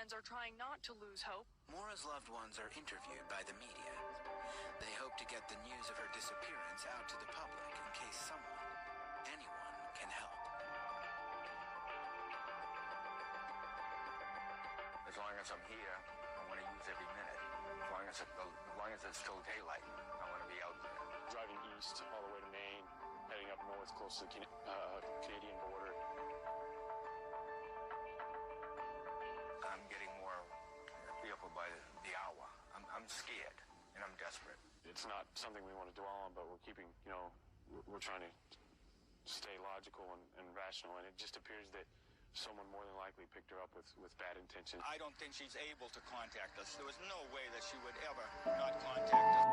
friends are trying not to lose hope. Mora's loved ones are interviewed by the media. They hope to get the news of her disappearance out to the public in case someone, anyone, can help. As long as I'm here, I want to use every minute. As long as it's still daylight, I want to be out there. Driving east all the way to Maine, heading up north close to the Canadian border. I'm getting more fearful by the hour. I'm scared and I'm desperate. It's not something we want to dwell on, but we're keeping, we're trying to stay logical and rational, and it just appears that someone more than likely picked her up with bad intentions. I don't think she's able to contact us. There was no way that she would ever not contact us.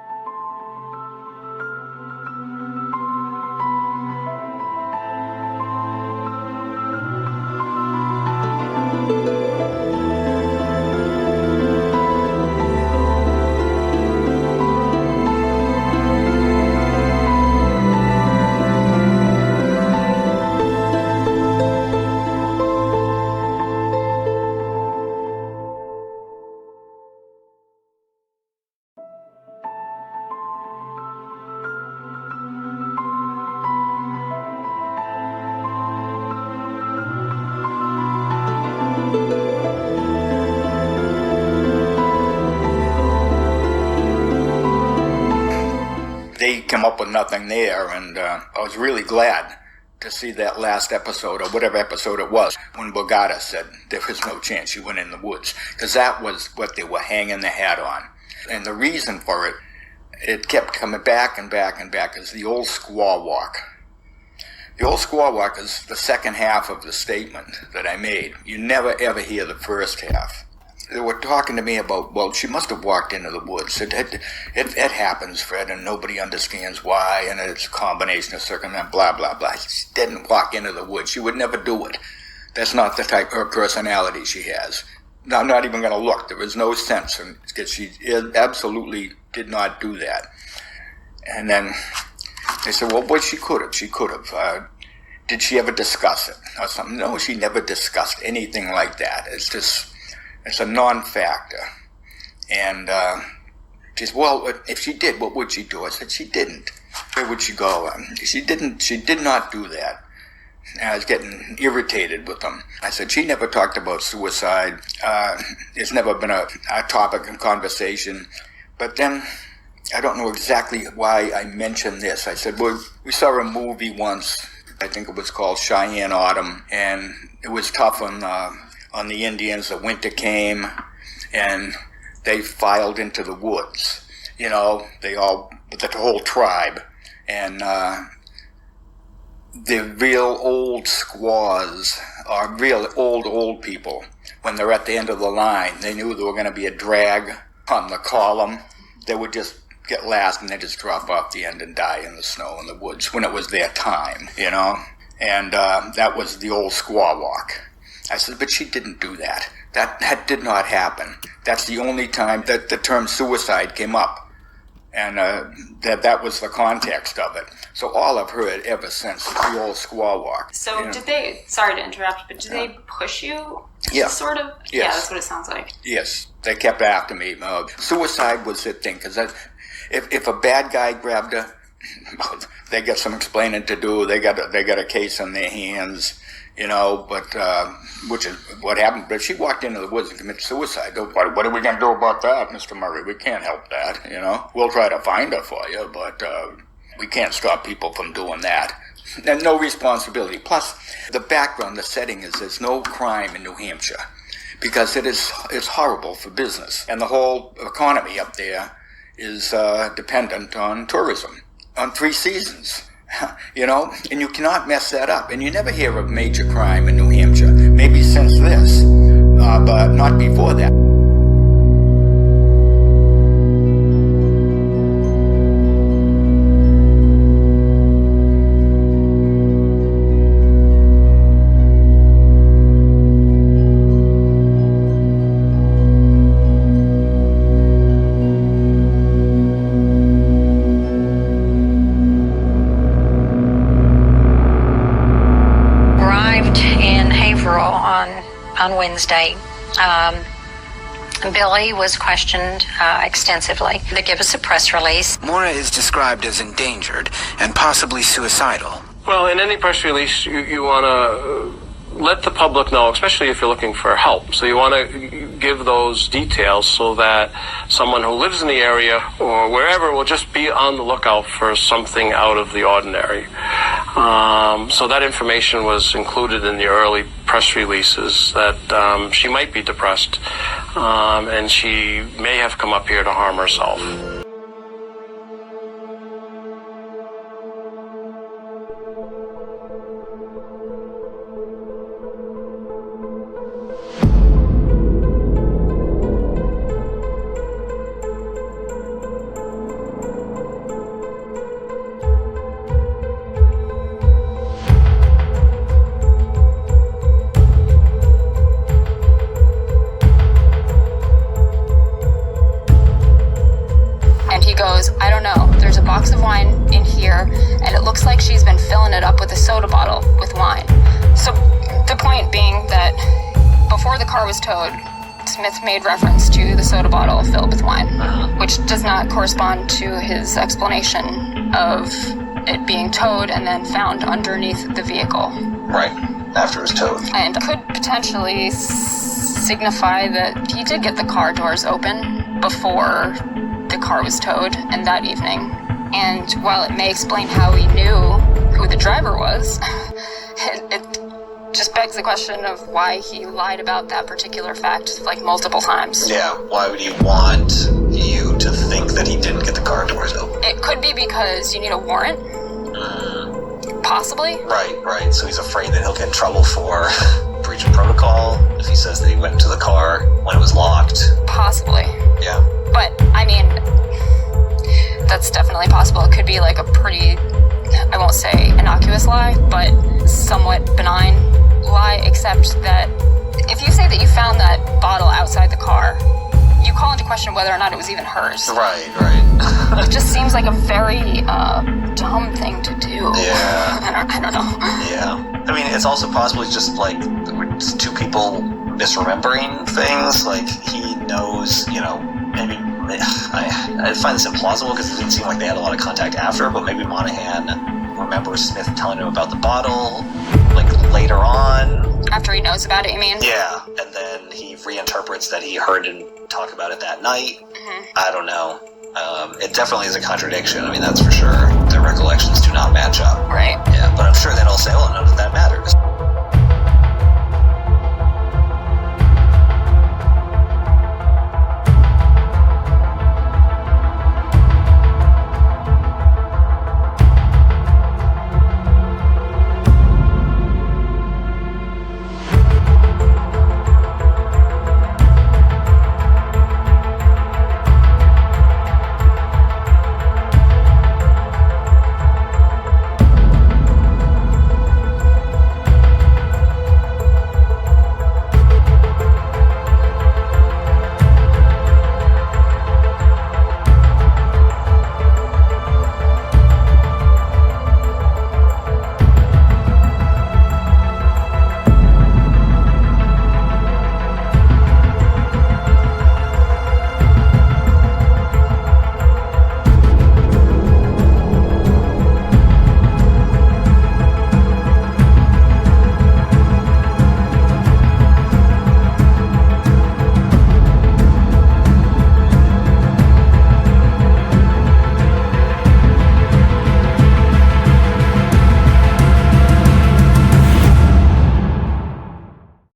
They come up with nothing there, and I was really glad to see that last episode, or whatever episode it was, when Bogata said there was no chance she went in the woods, because that was what they were hanging their hat on. And the reason for it, it kept coming back and back and back, is the old squaw walk. The old squaw walk is the second half of the statement that I made. You never ever hear the first half. They were talking to me about, well, she must have walked into the woods. It happens, Fred, and nobody understands why, and it's a combination of circumstances, blah, blah, blah. She didn't walk into the woods. She would never do it. That's not the type of personality she has. I'm not even going to look. There was no sense, because she absolutely did not do that. And then they said, well, she could have. She could have. Did she ever discuss it or something? No, she never discussed anything like that. It's a non-factor. And she said, well, if she did, what would she do? I said, she didn't. Where would she go? She did not do that. And I was getting irritated with them. I said, she never talked about suicide. It's never been a topic of conversation. But then, I don't know exactly why I mentioned this. I said, well, we saw a movie once, I think it was called Cheyenne Autumn, and it was tough on the Indians. The winter came, and they filed into the woods. The whole tribe. And the real old squaws, or real old people, when they're at the end of the line, they knew there were going to be a drag on the column. They would just get last, and they just drop off the end and die in the snow in the woods when it was their time, And that was the old squaw walk. I said, but she didn't do that. That did not happen. That's the only time that the term suicide came up. And that was the context of it. So all I've heard ever since is the old squaw walk. So did they, sorry to interrupt, but did they push you? Yeah. Sort of? Yes. Yeah, that's what it sounds like. Yes. They kept after me. Suicide was the thing, because if a bad guy grabbed her, they got some explaining to do. They got a case in their hands. But which is what happened. But if she walked into the woods and committed suicide, what are we going to do about that, Mr. Murray? We can't help that, We'll try to find her for you, but we can't stop people from doing that. And no responsibility. Plus, the background, the setting is there's no crime in New Hampshire, because it's horrible for business. And the whole economy up there is dependent on tourism, on 3 seasons. And you cannot mess that up. And you never hear of major crime in New Hampshire. Maybe since this, but not before that. On Wednesday. Billy was questioned extensively. They give us a press release. Mora is described as endangered and possibly suicidal. Well, in any press release, you want to let the public know, especially if you're looking for help. So you want to give those details so that someone who lives in the area or wherever will just be on the lookout for something out of the ordinary. So that information was included in the early press releases that she might be depressed and she may have come up here to harm herself. I don't know, there's a box of wine in here, and it looks like she's been filling it up with a soda bottle with wine. So the point being that before the car was towed, Smith made reference to the soda bottle filled with wine, which does not correspond to his explanation of it being towed and then found underneath the vehicle. Right, after it was towed. And could potentially signify that he did get the car doors open before the car was towed and that evening. And while it may explain how he knew who the driver was, it just begs the question of why he lied about that particular fact like multiple times. Yeah, why would he want you to think that he didn't get the car doors open? It could be because you need a warrant. Possibly. Right. So he's afraid that he'll get in trouble for breach of protocol if he says that he went into the car when it was locked. Possibly. Yeah. But, I mean, that's definitely possible. It could be like a pretty, I won't say innocuous lie, but somewhat benign lie, except that if you say that you found that bottle outside the car, you call into question whether or not it was even hers. Right. It just seems like a very dumb thing to do. Yeah. I don't know. Yeah. I mean, it's also possible it's just like two people misremembering things. Like he knows, maybe I find this implausible because it didn't seem like they had a lot of contact after, but maybe Monahan remembers Smith telling him about the bottle, like later on. After he knows about it, you mean? Yeah, and then he reinterprets that he heard him talk about it that night. I don't know. It definitely is a contradiction. I mean, that's for sure. Their recollections do not match up. Right. Yeah, but I'm sure they'll say, well, none of that matters.